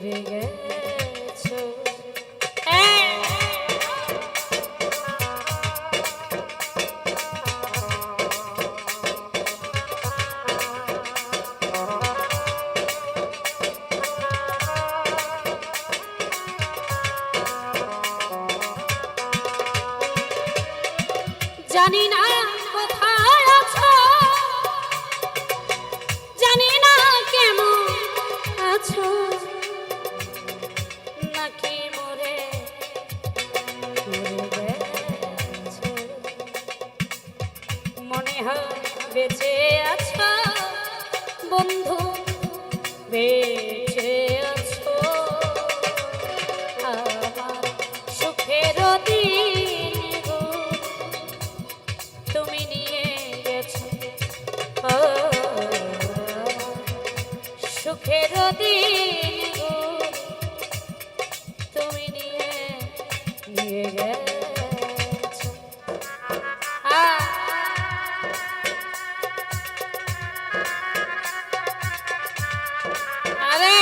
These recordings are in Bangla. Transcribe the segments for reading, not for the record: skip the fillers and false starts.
উড়ে গেছো। জানি না কোথায় আছো, জানি না কেমন আছো, নাকি মরে গেছো। মনে হয় বেঁচে আছো বন্ধু, বেঁচে আছো। আমার সুখের দিন তুমি নিয়ে গেছো, সুখের দিন তুমি নিয়ে গেছো। আরে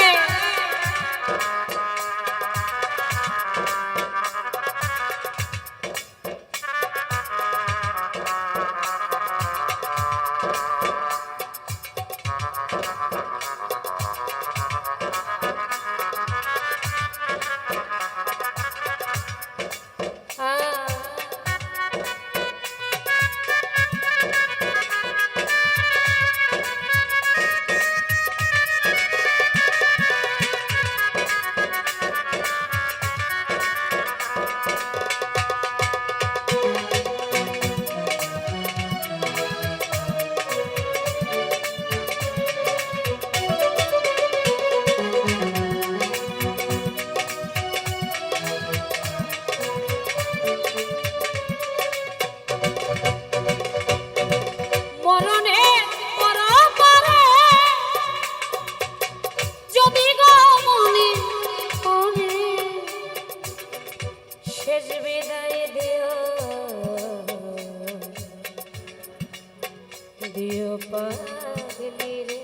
দিও পাগলি রে।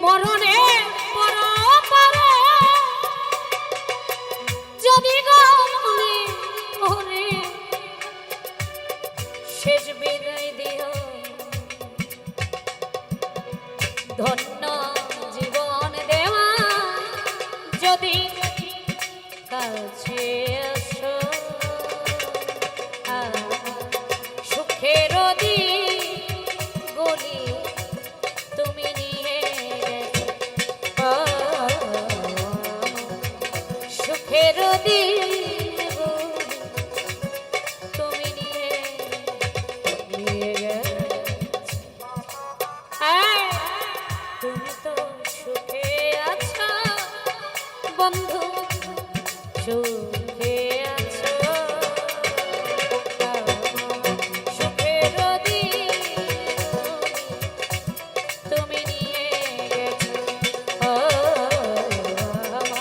মরণে পরপারে যদি গো মনে ওরে শেষ বিদায় দিও, ধন্য জীবন দেওয়া যদি কাছে আসো। সুখের দিনগুলি তুমি নিয়ে গেছো, সুখের দিনগুলি তুমি নিয়ে গেছো। তুমি তো সুখে আছো বন্ধু, সুখে আছো। সুখের দিন তুমি নিয়ে গেছো, আমার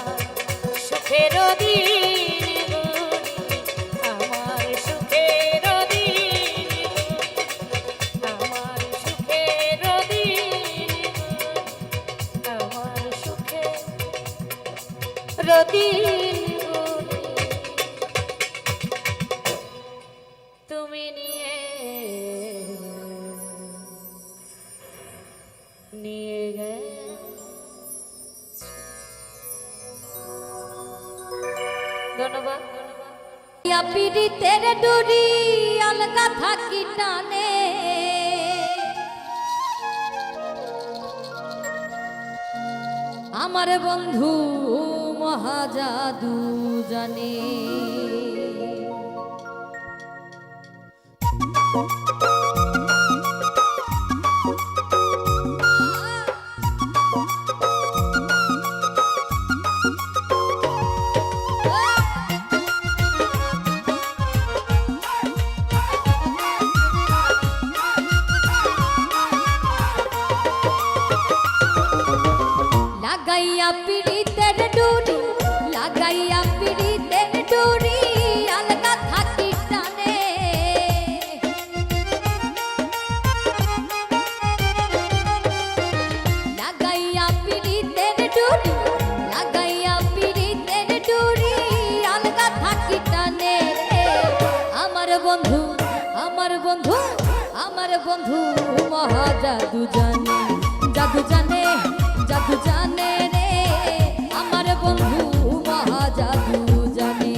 সুখের দিন, আমার সুখের দিন, আমার সুখের দিন, আমার সুখের দিন তুমি নিয়ে গেছো। ধন্যবাদ। পীড়িতের ডুরি আলগা থাকি টানে, আমার বন্ধু মহাজাদু জানে। লাগাইয়া পিড়িতের ডুরি, লাগাইয়া পিড়িতের ডুরি আলগা থাকি টানে। লাগাইয়া পিড়িতের ডুরি, লাগাইয়া পিড়িতের ডুরি আলগা থাকি টানে রে। আমার বন্ধু, আমার বন্ধু, আমার বন্ধু মহা জাদু জানে, জাদু জানে, জাদু জানে রে। আমার বন্ধু মহা জাদু জানে।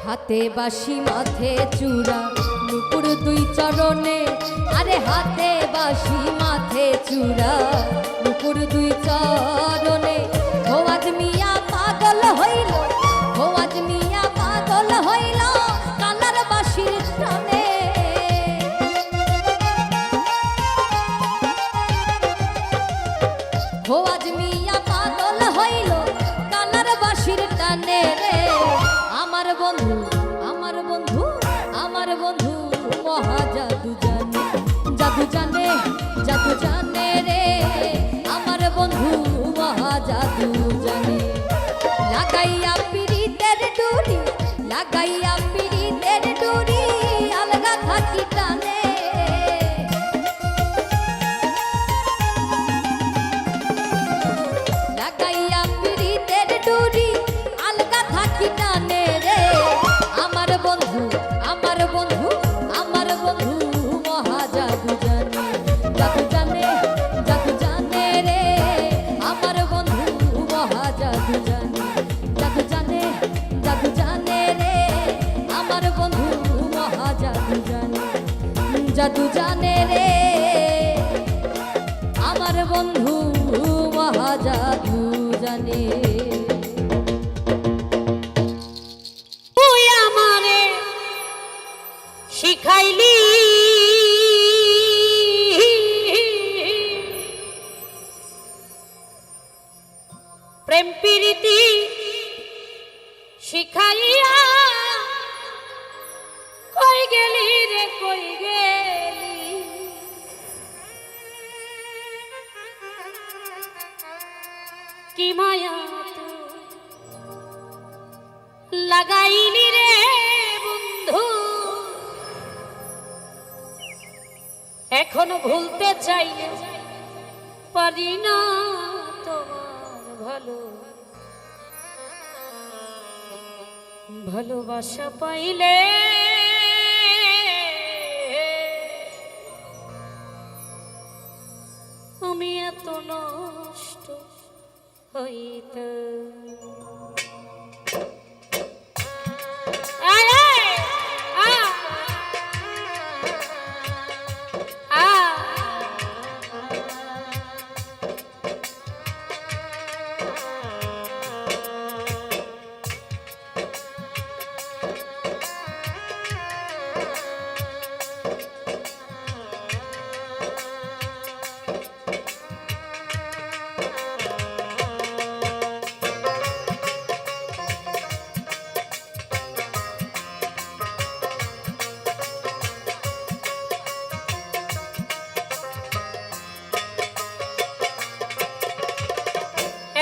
হাতে বাঁশি মাথে চূড়া নুপুর দুই চরণে, আরে হাতে বাঁশি মাথে চূড়া নুপুর দুই চরণে। ভোয়াজ মিয়া পাগল হইল, ভোয়াজ মিয়া পাগল হইল কালার বাঁশির টানে। ভোয়াজ মিয়া পাগল হইল কালার বাঁশির টানে রে। আমার বন্ধু, আমার বন্ধু, আমার বন্ধু মহা জাদু জানে, জাদু জানে, জাদু জানে রে। আমার বন্ধু মহা জাদু জানে। লাগাইয়া পিড়িতের ডুরি, লাগাইয়া পিড়িতের ডুরি আলগা থাকি টানে। লাগাইয়া পিড়িতের ডুরি আলগা থাকি টানে রে। আমার বন্ধু, আমার বন্ধু, আমার বন্ধু মহা জাদু জানে, জাদু জানে, জাদু জানে রে। আমার বন্ধু মহা জাদু জানে, জাদু জানে, জাদু জানে রে। আমার বন্ধু মহা জাদু জানে, জাদু জানে রে। আমার বন্ধু মহা জাদু জানে। তুই আমারে শিখাইলি প্রেম প্রীতি শিখাইয়া, কই গেলি রে কই গেলি, কি মায়া তুই লাগাইলি রে বন্ধু। এখনো ভুলতে চাই পারি না তোমার ভালো, ভালোবাসা পাইলে আমি এত নষ্ট হইতাম।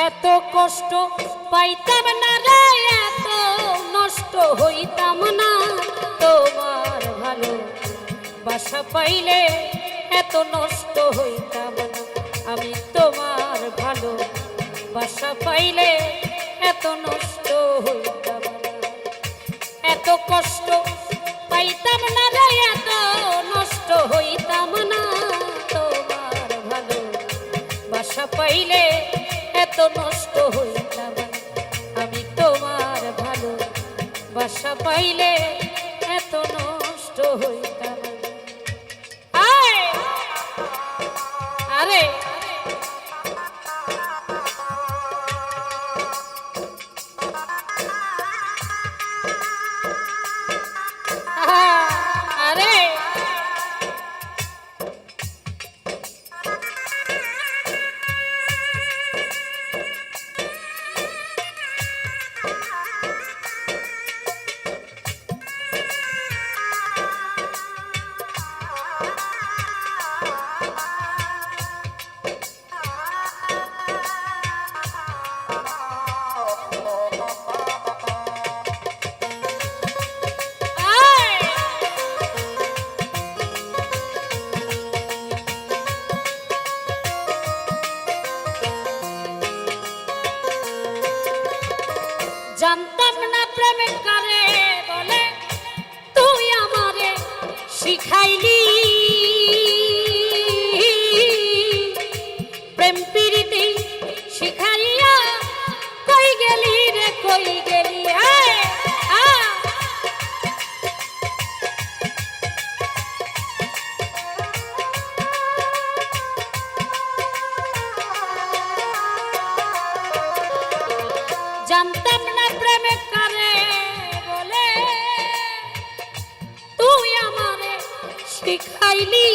এত কষ্ট পাইতাম না রে, এত নষ্ট হইতাম না তোমার ভালো বাসা পাইলে, এত নষ্ট হইতাম না আমি তোমার ভালো বাসা পাইলে, এত নষ্ট হইতাম না। এত কষ্ট পাইতাম না রে, এত নষ্ট হইতাম না তোমার ভালো বাসা পাইলে, এত নষ্ট হইতাম আমি তোমার ভালো বাসা পাইলে, এত নষ্ট হইতাম। আয় জানতাম না প্রেমে কারে বলে, তুই আমারে শিখাইলি। প্রেম প্রীতি শিখাইয়া কই গেলি রে কই গেলি। জানতাম না প্রেমে কারে বলে, তুই আমারে শিখাইলি।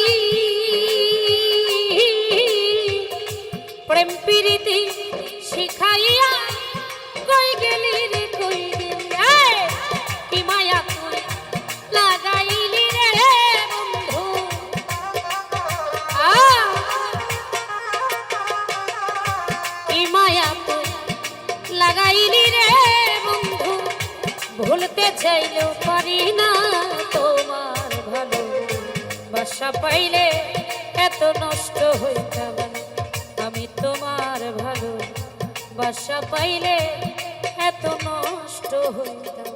প্রেম প্রীতি শিখাইয়া কই গেলি রে কই গেলি। কি মায়া তুই লাগাইলি রে বন্ধু, কি মায়া তুই লাগাইলি রে বন্ধু। ভুলতে চাইলেও পারি না তোমার ভালো বাসা পাইলে এত নষ্ট হইতাম না। আমি তোমার ভালো বাসা পাইলে এত নষ্ট হইতাম।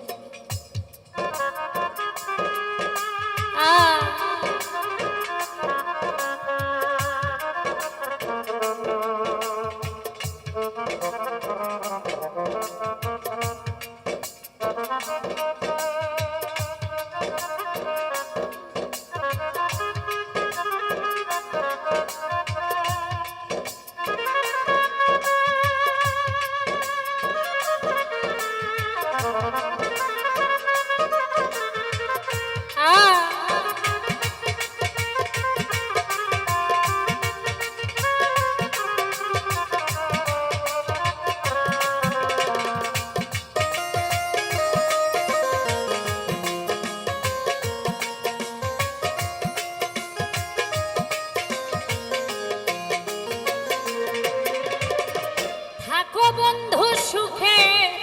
বন্ধু সুখে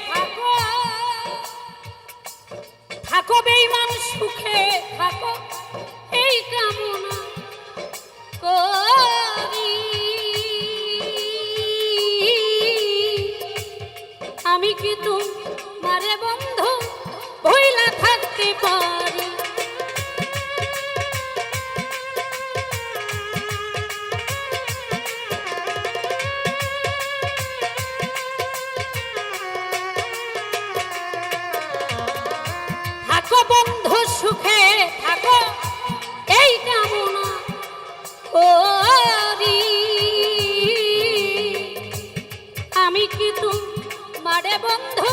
থাকো, থাকো বেঈমান সুখে থাকো, এই কামনা করি। আমি কি তোমারে বন্ধু ভুইলা থাকতে পারি। বন্ধু সুখে থাকো, এই কামনা করি। আমি কি তোমারে বন্ধু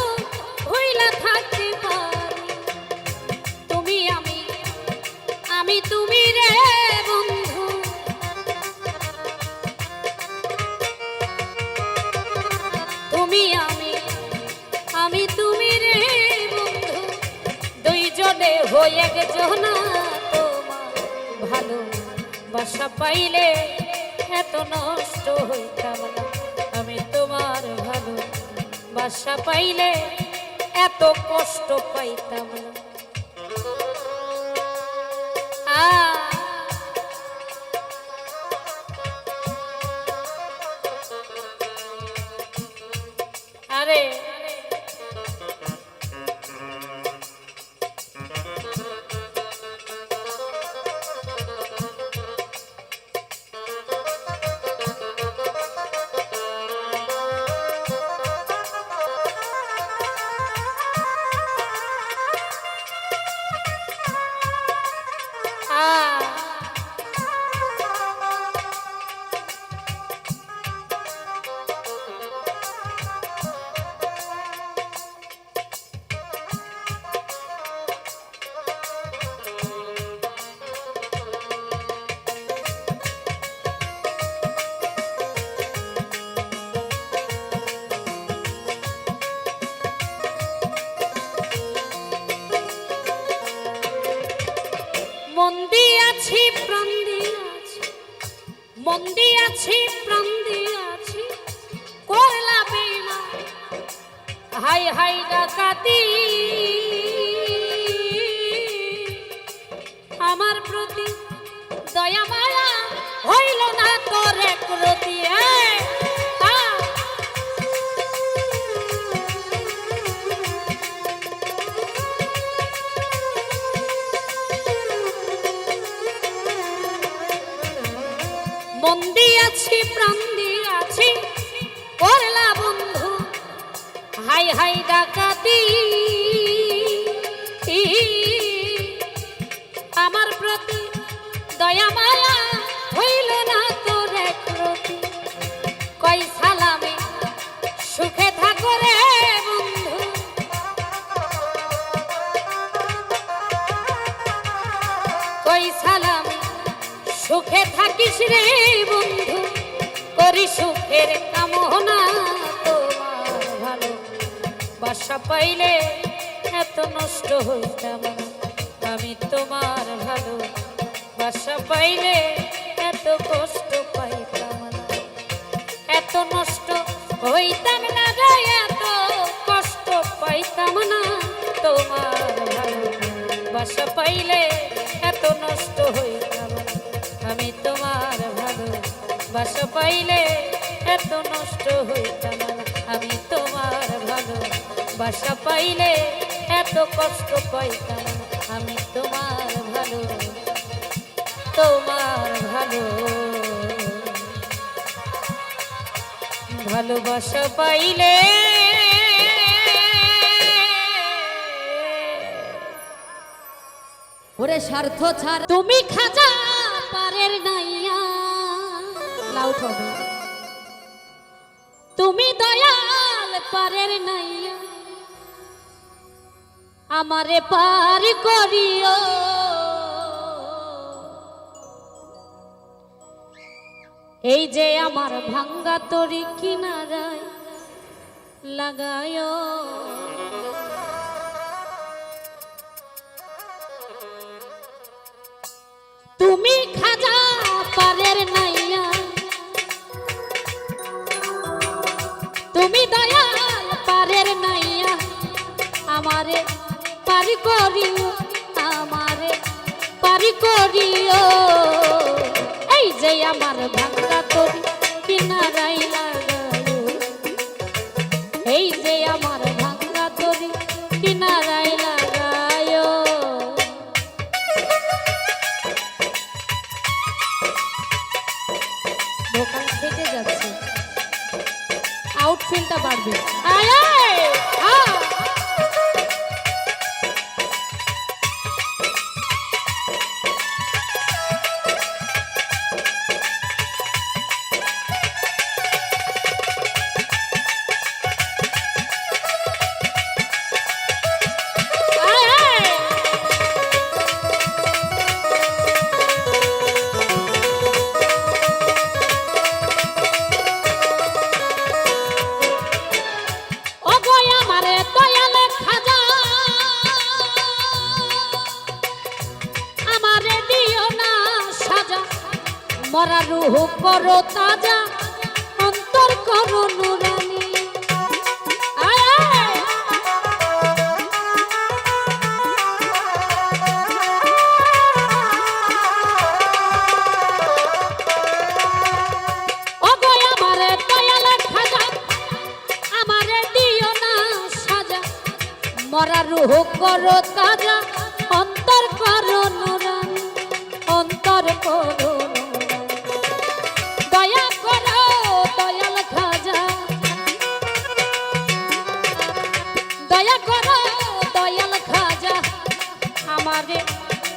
ভুইলা থাকতে পারি। তুমি আমি, আমি তুমি রে বন্ধু। তুমি আমি, আমি তুমি রে বন্ধু। দুইজনে হয়ে একজনা তোমার ভালো বাসা পাইলে এত নষ্ট হইতাম না। আমি তোমার ভালো বাসা পাইলে এত কষ্ট পাইতাম না। আরে মন দিয়াছি প্রাণ দিয়াছি, মন দিয়াছি প্রাণ দিয়াছি, করলা বেঈমান হাই হাই ডাকাতি। আমার প্রতি দয়া মায়া হইল না তোর একরতি। বন্দি আছি প্রাণ দিয়াছি করলা বন্ধু হাই হাই ডাকাতি আমার প্রতি দয়া মায়া হইল না তোর একরতি কই সালামে সুখে থাকো রে বন্ধু কই সালামে সুখে থাকিস রে বন্ধু করি সুখের কামনা তোমার ভালো বাসা পাইলে এত নষ্ট হইতাম না আমি তোমার ভালো বাসা পাইলে এত কষ্ট পাইতাম না এত নষ্ট হইতাম না রে এত কষ্ট পাইতাম না তোমার ভালো বাসা পাইলে এত নষ্ট হইতাম না আমি তোমার ভালো বাসা পাইলে এত নষ্ট হইতাম না আমি তোমার ভালো বাসা পাইলে এত কষ্ট পাইতাম না আমি তোমার ভালো ভালোবাসা পাইলে ওরে স্বার্থ ছাড়া তুমি খাজা পারের নাইয়া লাউড হবে তুমি দয়াল পারের নাইয়া আমারে পার করিও এই যে আমার ভাঙ্গা তরি কিনারায় লাগায় তুমি খাজা পারের নাইয়া তুমি দয়াল পারের নাইয়া আমারে পারি করিও আমারে পারি করিও এই যে আমার ভাঙ্গা তরি কিনারাই লাগায়ো এই যে আমার ভাঙ্গা তরি কিনারাই লাগায়ো ভোকাল ফেটে যাচ্ছে আউটফিলটা বাড়বে আয় আয় আ মরা রূহ করো তাজা অন্তর করো নুরানি আমারে দয়াল খাজা আমারে দিও না সাজা মরা রূহ করো তাজা অন্তর করো নুরানি অন্তর করো আমারে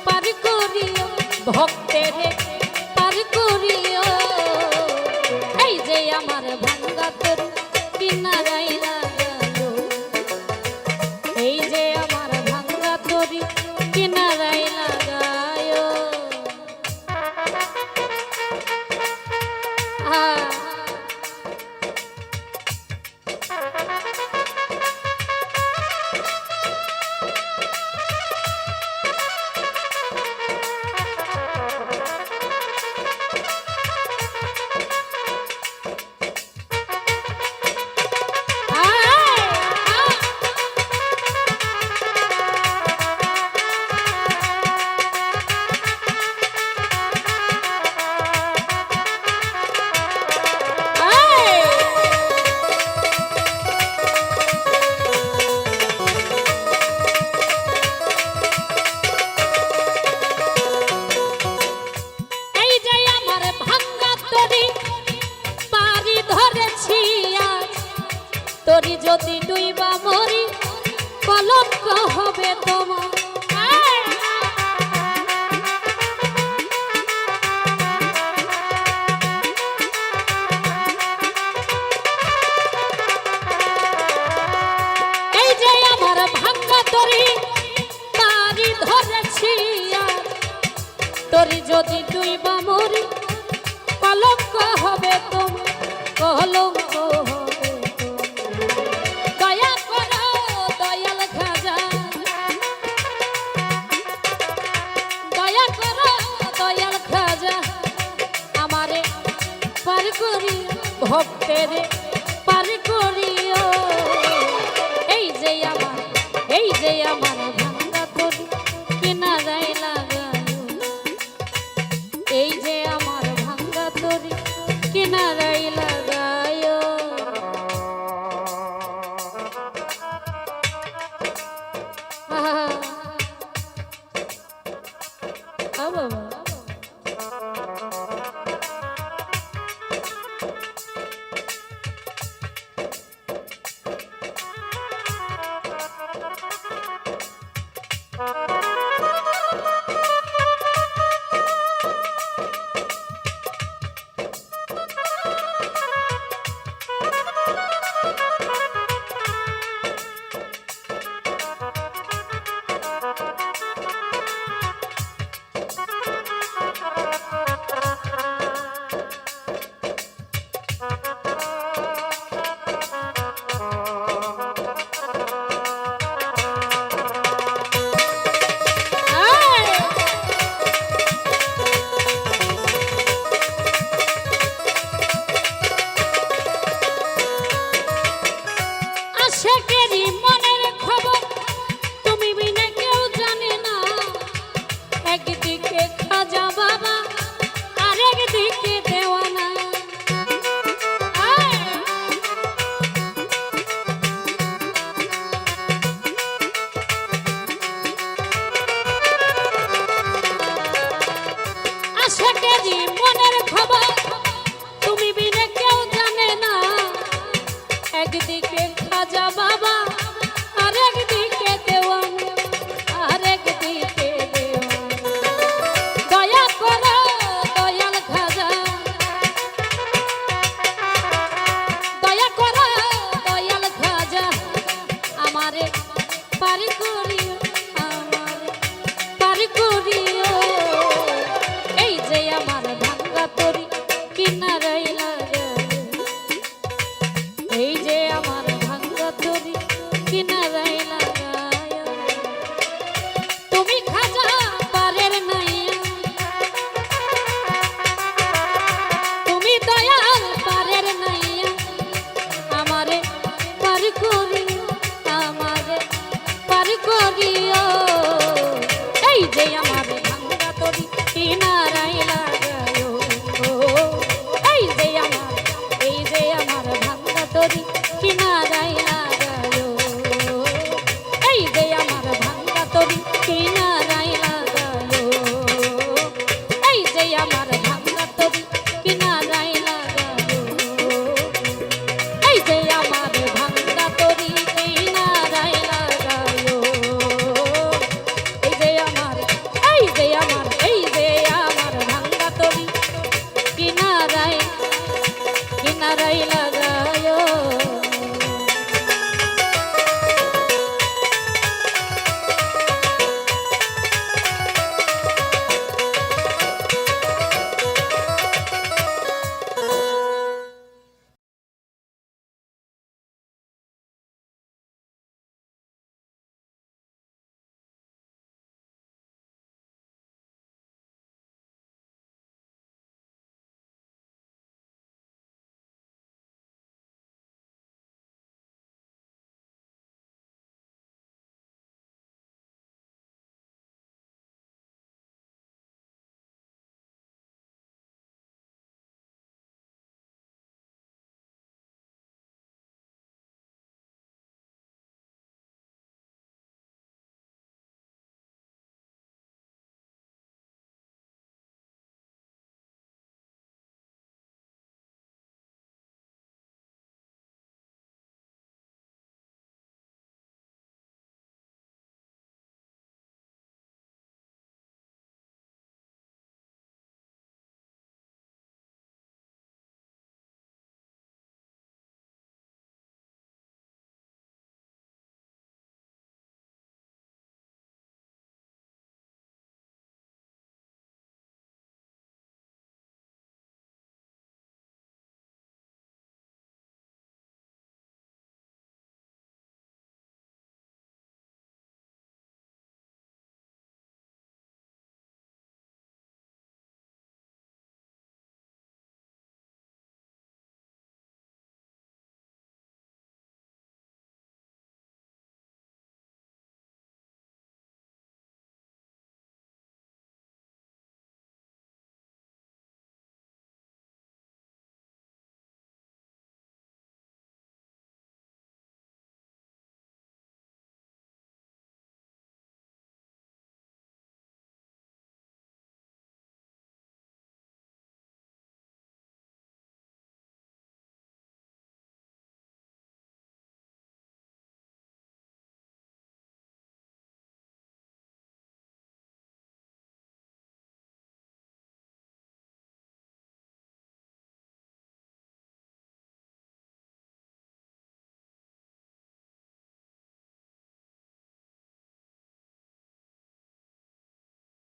পার করিও ভক্তেরে পার করিও এই যে আমার ভাঙ্গা তোর কিনারাই লাগালো এই যে আমার ভাঙ্গা তোর কিনারাই লাগায়ো তরি যদি ডুইবা মরি কলঙ্ক হবে তোমার। এই যে আমার ভাঙ্গা তরি তারি ধরেছি আর, তরি যদি ডুইবা মরি কলঙ্ক হবে তোমার, কলঙ্ক হবে তোমার। দয়া করো দয়াল খাজা, দয়া করো দয়াল খাজা, আমারে পার করি ভক্তের পার করিও। এই যে আমার